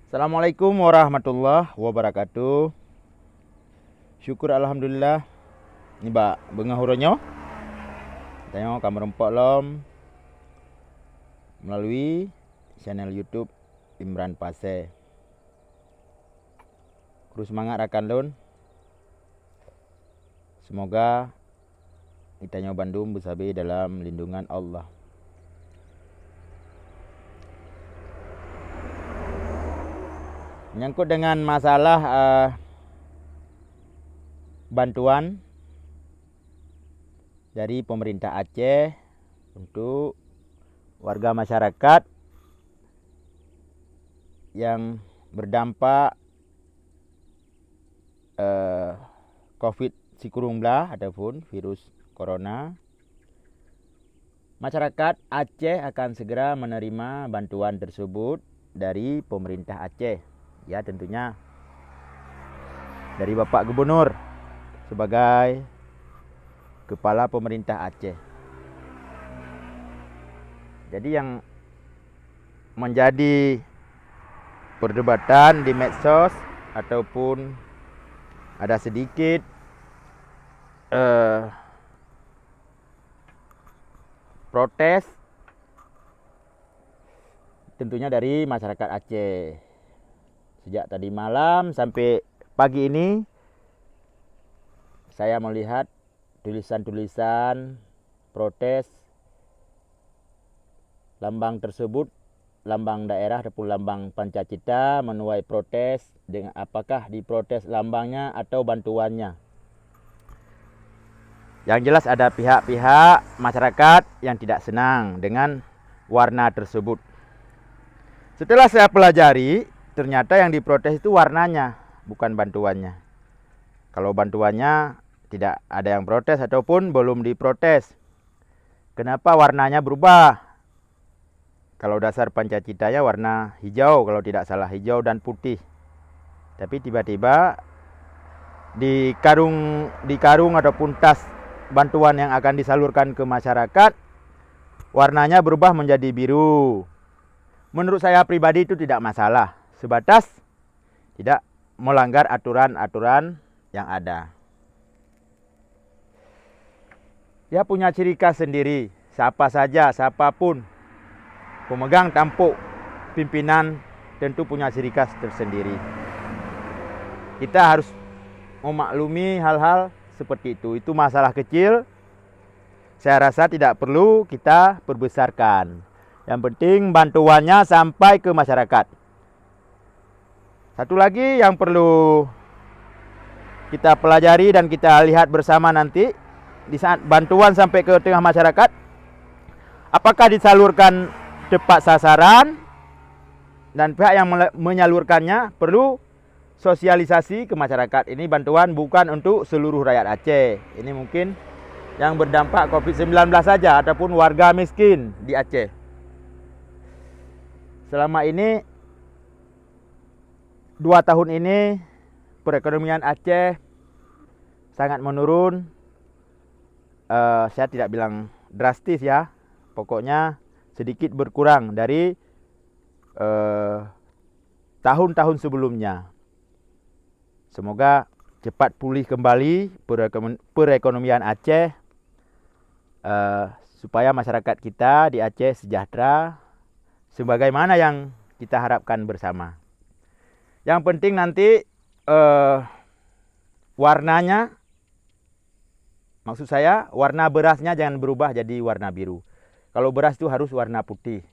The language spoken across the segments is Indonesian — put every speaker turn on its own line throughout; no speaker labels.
Assalamualaikum warahmatullahi wabarakatuh. Syukur alhamdulillah. Ni ba bengah huronyo. Tengok kamu rempok lom melalui channel YouTube Imran Pase. Terus semangat rakan lun. Semoga kita nyo Bandung bersabar dalam lindungan Allah. Menyangkut dengan masalah bantuan dari pemerintah Aceh untuk warga masyarakat yang berdampak COVID-19 ataupun virus corona. Masyarakat Aceh akan segera menerima bantuan tersebut dari pemerintah Aceh. Ya, tentunya dari Bapak Gubernur sebagai kepala pemerintah Aceh. Jadi yang menjadi perdebatan di medsos ataupun ada sedikit protes tentunya dari masyarakat Aceh. Sejak tadi malam sampai pagi ini saya melihat tulisan-tulisan protes lambang tersebut, lambang daerah ataupun lambang Pancacita, menuai protes dengan apakah diprotes lambangnya atau bantuannya. Yang jelas ada pihak-pihak masyarakat yang tidak senang dengan warna tersebut. Setelah saya pelajari, ternyata yang diprotes itu warnanya, bukan bantuannya. Kalau bantuannya tidak ada yang protes ataupun belum diprotes. Kenapa warnanya berubah? Kalau dasar Pancacitanya warna hijau, kalau tidak salah hijau dan putih. Tapi tiba-tiba di karung ataupun tas bantuan yang akan disalurkan ke masyarakat, warnanya berubah menjadi biru. Menurut saya pribadi itu tidak masalah, sebatas tidak melanggar aturan-aturan yang ada. Dia punya ciri khas sendiri. Siapa saja, siapapun pemegang tampuk pimpinan tentu punya ciri khas tersendiri. Kita harus memaklumi hal-hal seperti itu. Itu masalah kecil. Saya rasa tidak perlu kita perbesarkan. Yang penting bantuannya sampai ke masyarakat. Satu lagi yang perlu kita pelajari dan kita lihat bersama nanti, di saat bantuan sampai ke tengah masyarakat, apakah disalurkan tepat sasaran, dan pihak yang menyalurkannya perlu sosialisasi ke masyarakat. Ini bantuan bukan untuk seluruh rakyat Aceh. Ini mungkin yang berdampak COVID-19 saja ataupun warga miskin di Aceh. Selama ini 2 tahun ini perekonomian Aceh sangat menurun. Saya tidak bilang drastis ya, pokoknya sedikit berkurang dari tahun-tahun sebelumnya. Semoga cepat pulih kembali perekonomian Aceh, supaya masyarakat kita di Aceh sejahtera sebagaimana yang kita harapkan bersama. Yang penting nanti warnanya, maksud saya warna berasnya jangan berubah jadi warna biru. Kalau beras itu harus warna putih,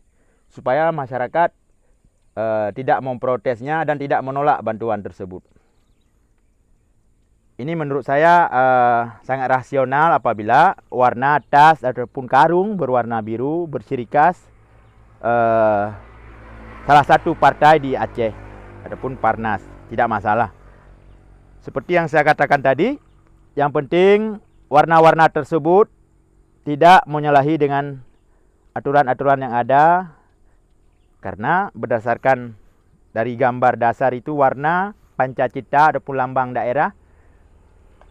supaya masyarakat tidak memprotesnya dan tidak menolak bantuan tersebut. Ini menurut saya sangat rasional apabila warna tas ataupun karung berwarna biru berciri khas salah satu partai di Aceh ataupun Parnas, tidak masalah. Seperti yang saya katakan tadi, yang penting warna-warna tersebut tidak menyalahi dengan aturan-aturan yang ada, karena berdasarkan dari gambar dasar itu warna Pancacita ataupun lambang daerah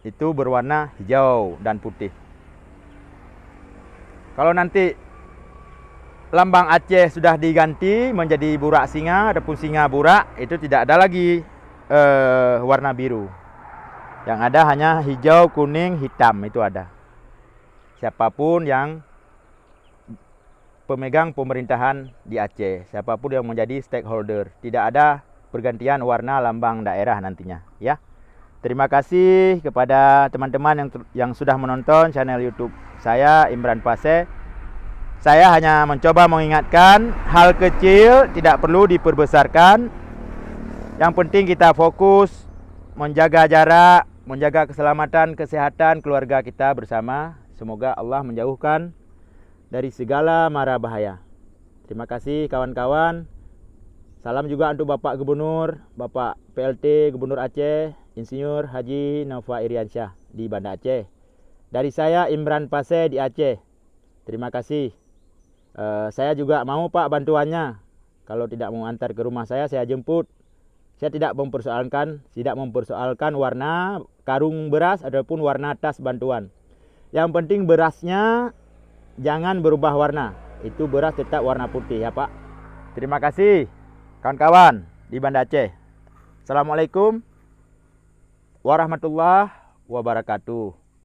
itu berwarna hijau dan putih. Kalau nanti lambang Aceh sudah diganti menjadi burak singa ataupun singa burak, itu tidak ada lagi warna biru. Yang ada hanya hijau, kuning, hitam, itu ada. Siapapun yang pemegang pemerintahan di Aceh, siapapun yang menjadi stakeholder, tidak ada pergantian warna lambang daerah nantinya, ya. Terima kasih kepada teman-teman yang sudah menonton channel YouTube saya, Imran Pase. Saya hanya mencoba mengingatkan hal kecil tidak perlu diperbesarkan. Yang penting kita fokus menjaga jarak, menjaga keselamatan, kesehatan keluarga kita bersama. Semoga Allah menjauhkan dari segala mara bahaya. Terima kasih kawan-kawan. Salam juga untuk Bapak Gubernur, Bapak PLT Gubernur Aceh, Insinyur Haji Nova Iriansyah di Banda Aceh. Dari saya Imran Pase di Aceh. Terima kasih. Saya juga mau Pak bantuannya. Kalau tidak mau antar ke rumah saya jemput. Saya tidak mempersoalkan warna karung beras ataupun warna tas bantuan. Yang penting berasnya jangan berubah warna. Itu beras tetap warna putih ya Pak. Terima kasih kawan-kawan di Banda Aceh. Assalamualaikum warahmatullahi wabarakatuh.